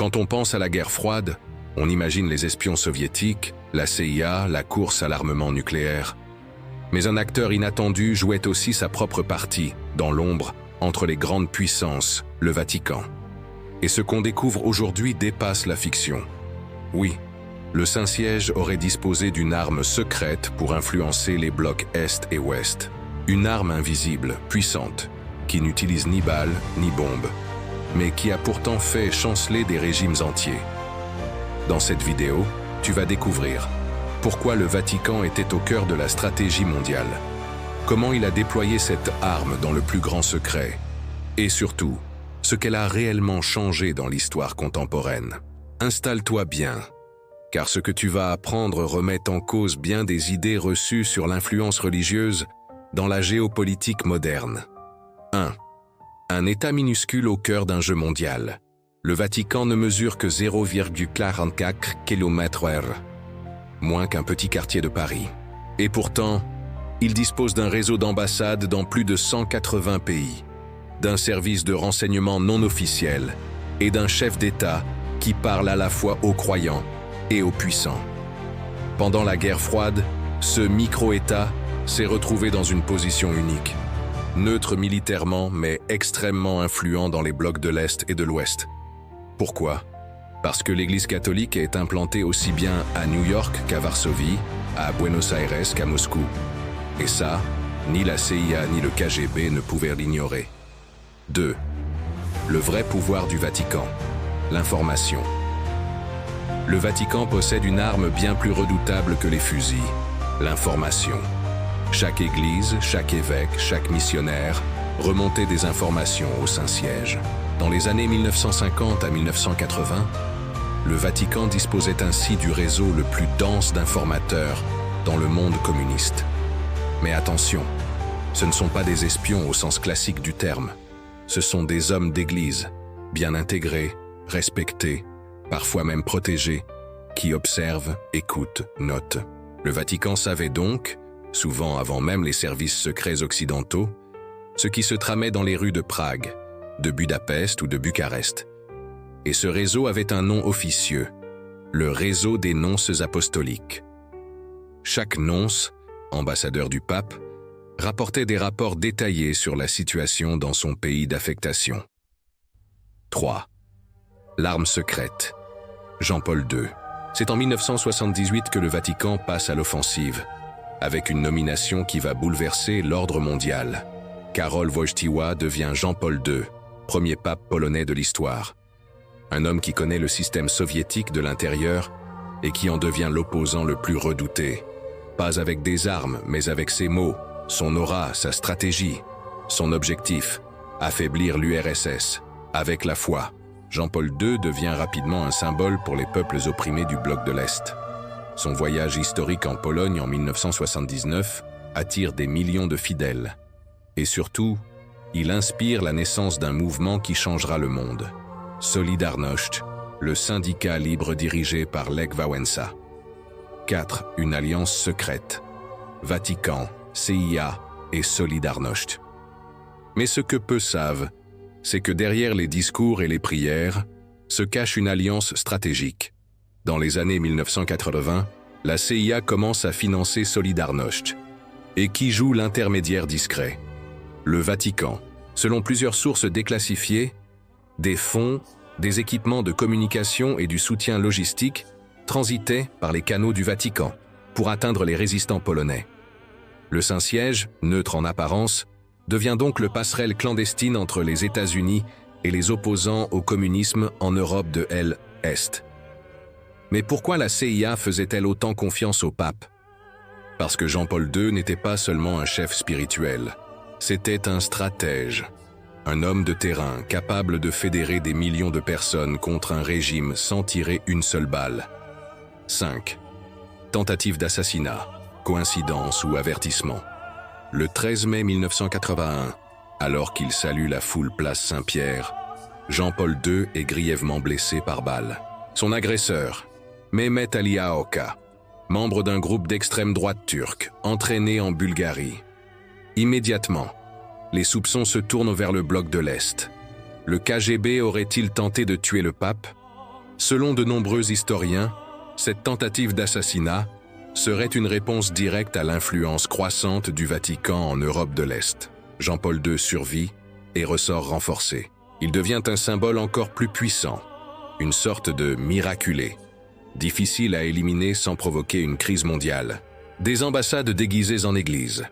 Quand on pense à la guerre froide, on imagine les espions soviétiques, la CIA, la course à l'armement nucléaire. Mais un acteur inattendu jouait aussi sa propre partie, dans l'ombre, entre les grandes puissances, le Vatican. Et ce qu'on découvre aujourd'hui dépasse la fiction. Oui, le Saint-Siège aurait disposé d'une arme secrète pour influencer les blocs Est et Ouest. Une arme invisible, puissante, qui n'utilise ni balles ni bombes, mais qui a pourtant fait chanceler des régimes entiers. Dans cette vidéo, tu vas découvrir pourquoi le Vatican était au cœur de la stratégie mondiale, comment il a déployé cette arme dans le plus grand secret, et surtout, ce qu'elle a réellement changé dans l'histoire contemporaine. Installe-toi bien, car ce que tu vas apprendre remet en cause bien des idées reçues sur l'influence religieuse dans la géopolitique moderne. 1. Un État minuscule au cœur d'un jeu mondial. Le Vatican ne mesure que 0,44 km/h, moins qu'un petit quartier de Paris. Et pourtant, il dispose d'un réseau d'ambassades dans plus de 180 pays, d'un service de renseignement non officiel et d'un chef d'État qui parle à la fois aux croyants et aux puissants. Pendant la guerre froide, ce micro-État s'est retrouvé dans une position unique, neutre militairement mais extrêmement influent dans les blocs de l'Est et de l'Ouest. Pourquoi? Parce que l'Église catholique est implantée aussi bien à New York qu'à Varsovie, à Buenos Aires qu'à Moscou. Et ça, ni la CIA ni le KGB ne pouvaient l'ignorer. 2. Le vrai pouvoir du Vatican, l'information. Le Vatican possède une arme bien plus redoutable que les fusils, l'information. Chaque église, chaque évêque, chaque missionnaire remontait des informations au Saint-Siège. Dans les années 1950 à 1980, le Vatican disposait ainsi du réseau le plus dense d'informateurs dans le monde communiste. Mais attention, ce ne sont pas des espions au sens classique du terme. Ce sont des hommes d'église, bien intégrés, respectés, parfois même protégés, qui observent, écoutent, notent. Le Vatican savait donc, souvent avant même les services secrets occidentaux, ce qui se tramait dans les rues de Prague, de Budapest ou de Bucarest. Et ce réseau avait un nom officieux, le réseau des nonces apostoliques. Chaque nonce, ambassadeur du pape, rapportait des rapports détaillés sur la situation dans son pays d'affectation. 3. L'arme secrète. Jean-Paul II. C'est en 1978 que le Vatican passe à l'offensive, avec une nomination qui va bouleverser l'ordre mondial. Karol Wojtyła devient Jean-Paul II, premier pape polonais de l'histoire. Un homme qui connaît le système soviétique de l'intérieur et qui en devient l'opposant le plus redouté. Pas avec des armes, mais avec ses mots, son aura, sa stratégie, son objectif, affaiblir l'URSS. Avec la foi, Jean-Paul II devient rapidement un symbole pour les peuples opprimés du bloc de l'Est. Son voyage historique en Pologne en 1979 attire des millions de fidèles. Et surtout, il inspire la naissance d'un mouvement qui changera le monde. Solidarność, le syndicat libre dirigé par Lech Wałęsa. 4. Une alliance secrète. Vatican, CIA et Solidarność. Mais ce que peu savent, c'est que derrière les discours et les prières se cache une alliance stratégique. Dans les années 1980, la CIA commence à financer Solidarność. Et qui joue l'intermédiaire discret? Le Vatican. Selon plusieurs sources déclassifiées, des fonds, des équipements de communication et du soutien logistique transitaient par les canaux du Vatican pour atteindre les résistants polonais. Le Saint-Siège, neutre en apparence, devient donc le passerelle clandestine entre les États-Unis et les opposants au communisme en Europe de l'Est. Mais pourquoi la CIA faisait-elle autant confiance au pape? Parce que Jean-Paul II n'était pas seulement un chef spirituel, c'était un stratège, un homme de terrain capable de fédérer des millions de personnes contre un régime sans tirer une seule balle. 5. Tentative d'assassinat, coïncidence ou avertissement. Le 13 mai 1981, alors qu'il salue la foule place Saint-Pierre, Jean-Paul II est grièvement blessé par balle. Son agresseur, Mehmet Ali Ağca, membre d'un groupe d'extrême droite turc, entraîné en Bulgarie. Immédiatement, les soupçons se tournent vers le bloc de l'Est. Le KGB aurait-il tenté de tuer le pape? Selon de nombreux historiens, cette tentative d'assassinat serait une réponse directe à l'influence croissante du Vatican en Europe de l'Est. Jean-Paul II survit et ressort renforcé. Il devient un symbole encore plus puissant, une sorte de miraculé, difficile à éliminer sans provoquer une crise mondiale. Des ambassades déguisées en églises.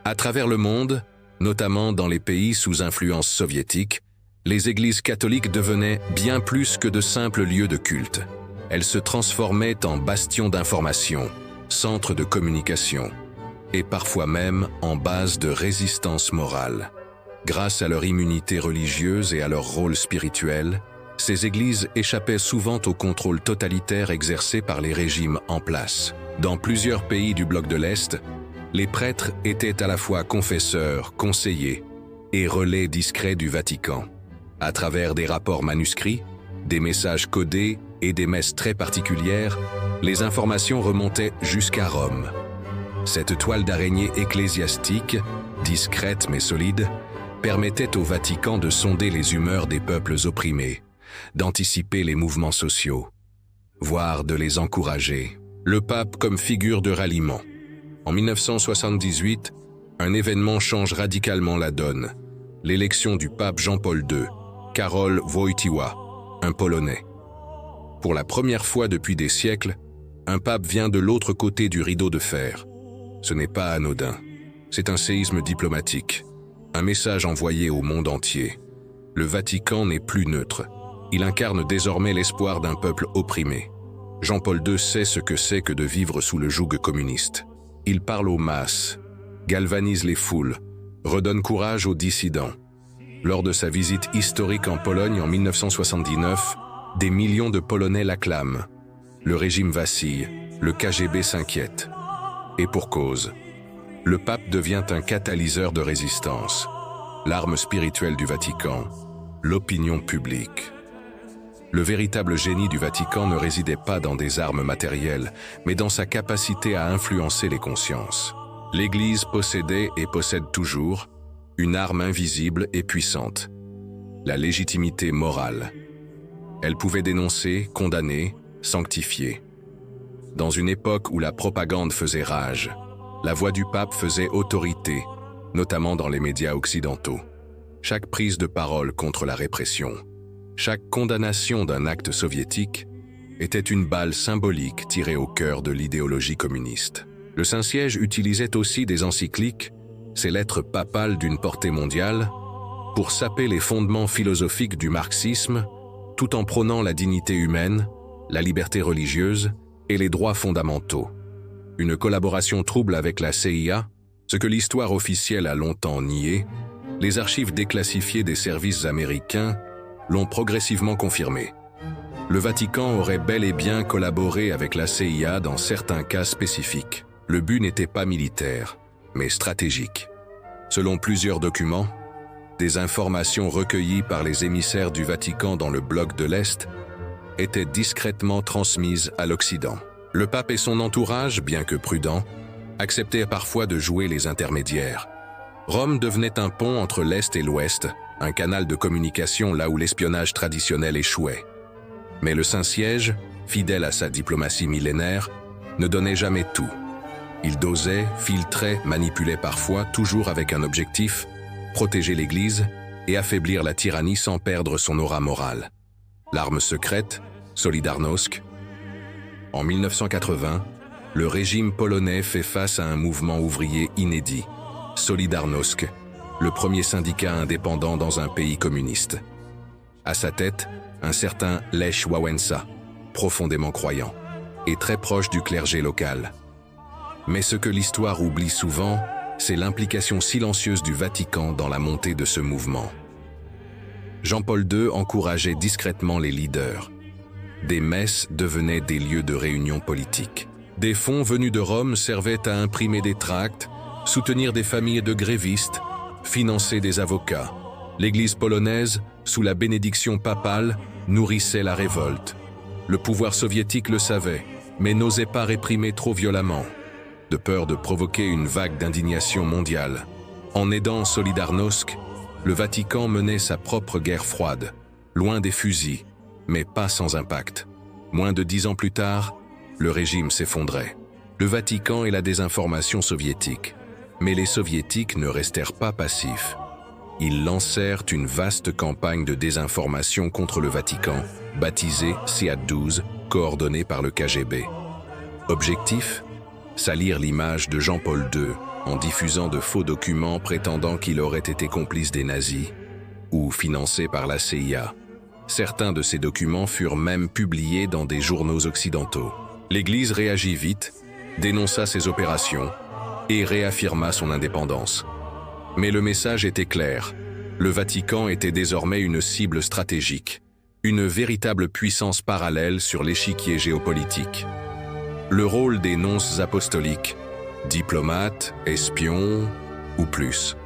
À travers le monde, notamment dans les pays sous influence soviétique, les églises catholiques devenaient bien plus que de simples lieux de culte. Elles se transformaient en bastions d'information, centres de communication, et parfois même en base de résistance morale. Grâce à leur immunité religieuse et à leur rôle spirituel, ces églises échappaient souvent au contrôle totalitaire exercé par les régimes en place. Dans plusieurs pays du bloc de l'Est, les prêtres étaient à la fois confesseurs, conseillers et relais discrets du Vatican. À travers des rapports manuscrits, des messages codés et des messes très particulières, les informations remontaient jusqu'à Rome. Cette toile d'araignée ecclésiastique, discrète mais solide, permettait au Vatican de sonder les humeurs des peuples opprimés, d'anticiper les mouvements sociaux, voire de les encourager. Le pape comme figure de ralliement. En 1978, un événement change radicalement la donne. L'élection du pape Jean-Paul II, Karol Wojtyła, un Polonais. Pour la première fois depuis des siècles, un pape vient de l'autre côté du rideau de fer. Ce n'est pas anodin. C'est un séisme diplomatique, un message envoyé au monde entier. Le Vatican n'est plus neutre. Il incarne désormais l'espoir d'un peuple opprimé. Jean-Paul II sait ce que c'est que de vivre sous le joug communiste. Il parle aux masses, galvanise les foules, redonne courage aux dissidents. Lors de sa visite historique en Pologne en 1979, des millions de Polonais l'acclament. Le régime vacille, le KGB s'inquiète. Et pour cause. Le pape devient un catalyseur de résistance, l'arme spirituelle du Vatican, l'opinion publique. Le véritable génie du Vatican ne résidait pas dans des armes matérielles, mais dans sa capacité à influencer les consciences. L'Église possédait et possède toujours une arme invisible et puissante, la légitimité morale. Elle pouvait dénoncer, condamner, sanctifier. Dans une époque où la propagande faisait rage, la voix du pape faisait autorité, notamment dans les médias occidentaux. Chaque prise de parole contre la répression, chaque condamnation d'un acte soviétique était une balle symbolique tirée au cœur de l'idéologie communiste. Le Saint-Siège utilisait aussi des encycliques, ces lettres papales d'une portée mondiale, pour saper les fondements philosophiques du marxisme, tout en prônant la dignité humaine, la liberté religieuse et les droits fondamentaux. Une collaboration trouble avec la CIA, ce que l'histoire officielle a longtemps nié, les archives déclassifiées des services américains l'ont progressivement confirmé. Le Vatican aurait bel et bien collaboré avec la CIA dans certains cas spécifiques. Le but n'était pas militaire, mais stratégique. Selon plusieurs documents, des informations recueillies par les émissaires du Vatican dans le bloc de l'Est étaient discrètement transmises à l'Occident. Le pape et son entourage, bien que prudents, acceptaient parfois de jouer les intermédiaires. Rome devenait un pont entre l'Est et l'Ouest, un canal de communication là où l'espionnage traditionnel échouait. Mais le Saint-Siège, fidèle à sa diplomatie millénaire, ne donnait jamais tout. Il dosait, filtrait, manipulait parfois, toujours avec un objectif, protéger l'Église et affaiblir la tyrannie sans perdre son aura morale. L'arme secrète, Solidarnosc. En 1980, le régime polonais fait face à un mouvement ouvrier inédit, Solidarnosc, le premier syndicat indépendant dans un pays communiste. À sa tête, un certain Lech Wałęsa, profondément croyant, et très proche du clergé local. Mais ce que l'histoire oublie souvent, c'est l'implication silencieuse du Vatican dans la montée de ce mouvement. Jean-Paul II encourageait discrètement les leaders. Des messes devenaient des lieux de réunion politique. Des fonds venus de Rome servaient à imprimer des tracts, soutenir des familles de grévistes, financer des avocats. L'Église polonaise, sous la bénédiction papale, nourrissait la révolte. Le pouvoir soviétique le savait, mais n'osait pas réprimer trop violemment, de peur de provoquer une vague d'indignation mondiale. En aidant Solidarnosc, le Vatican menait sa propre guerre froide, loin des fusils, mais pas sans impact. Moins de 10 ans plus tard, le régime s'effondrait. Le Vatican et la désinformation soviétique. Mais les soviétiques ne restèrent pas passifs. Ils lancèrent une vaste campagne de désinformation contre le Vatican, baptisée SIAD 12, coordonnée par le KGB. Objectif ? Salir l'image de Jean-Paul II en diffusant de faux documents prétendant qu'il aurait été complice des nazis ou financé par la CIA. Certains de ces documents furent même publiés dans des journaux occidentaux. L'Église réagit vite, dénonça ces opérations et réaffirma son indépendance. Mais le message était clair. Le Vatican était désormais une cible stratégique, une véritable puissance parallèle sur l'échiquier géopolitique. Le rôle des nonces apostoliques, diplomates, espions ou plus.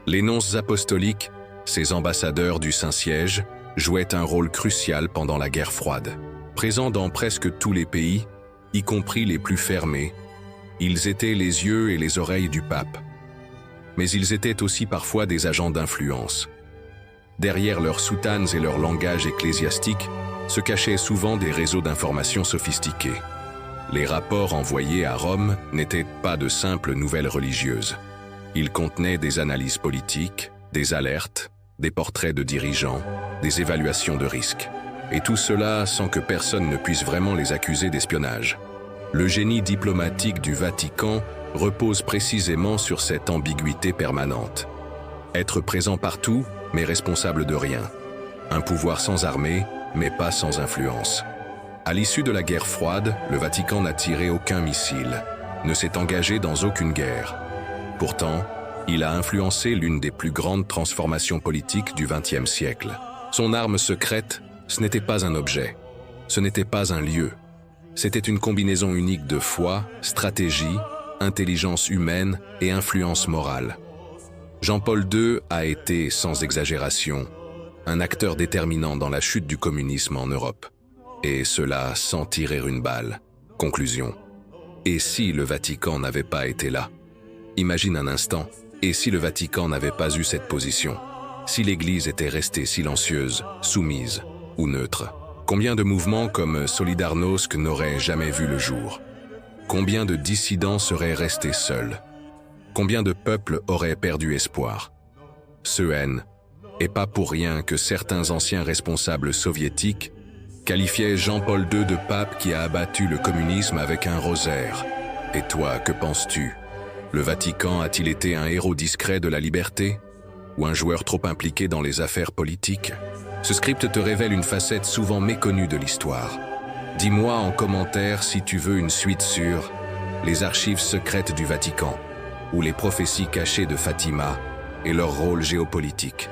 Les nonces apostoliques, ces ambassadeurs du Saint-Siège, jouaient un rôle crucial pendant la guerre froide. Présents dans presque tous les pays, y compris les plus fermés, ils étaient les yeux et les oreilles du pape. Mais ils étaient aussi parfois des agents d'influence. Derrière leurs soutanes et leur langage ecclésiastique se cachaient souvent des réseaux d'information sophistiqués. Les rapports envoyés à Rome n'étaient pas de simples nouvelles religieuses. Ils contenaient des analyses politiques, des alertes, des portraits de dirigeants, des évaluations de risques. Et tout cela sans que personne ne puisse vraiment les accuser d'espionnage. Le génie diplomatique du Vatican repose précisément sur cette ambiguïté permanente. Être présent partout, mais responsable de rien. Un pouvoir sans armée, mais pas sans influence. À l'issue de la guerre froide, le Vatican n'a tiré aucun missile, ne s'est engagé dans aucune guerre. Pourtant, il a influencé l'une des plus grandes transformations politiques du XXe siècle. Son arme secrète, ce n'était pas un objet, ce n'était pas un lieu. C'était une combinaison unique de foi, stratégie, intelligence humaine et influence morale. Jean-Paul II a été, sans exagération, un acteur déterminant dans la chute du communisme en Europe. Et cela sans tirer une balle. Conclusion. Et si le Vatican n'avait pas été là? Imagine un instant, et si le Vatican n'avait pas eu cette position? Si l'Église était restée silencieuse, soumise ou neutre? Combien de mouvements comme Solidarnosc n'auraient jamais vu le jour? Combien de dissidents seraient restés seuls? Combien de peuples auraient perdu espoir? Ce haine, et pas pour rien que certains anciens responsables soviétiques qualifiait Jean-Paul II de pape qui a abattu le communisme avec un rosaire. Et toi, que penses-tu? Le Vatican a-t-il été un héros discret de la liberté? Ou un joueur trop impliqué dans les affaires politiques? Ce script te révèle une facette souvent méconnue de l'histoire. Dis-moi en commentaire si tu veux une suite sur les archives secrètes du Vatican ou les prophéties cachées de Fatima et leur rôle géopolitique.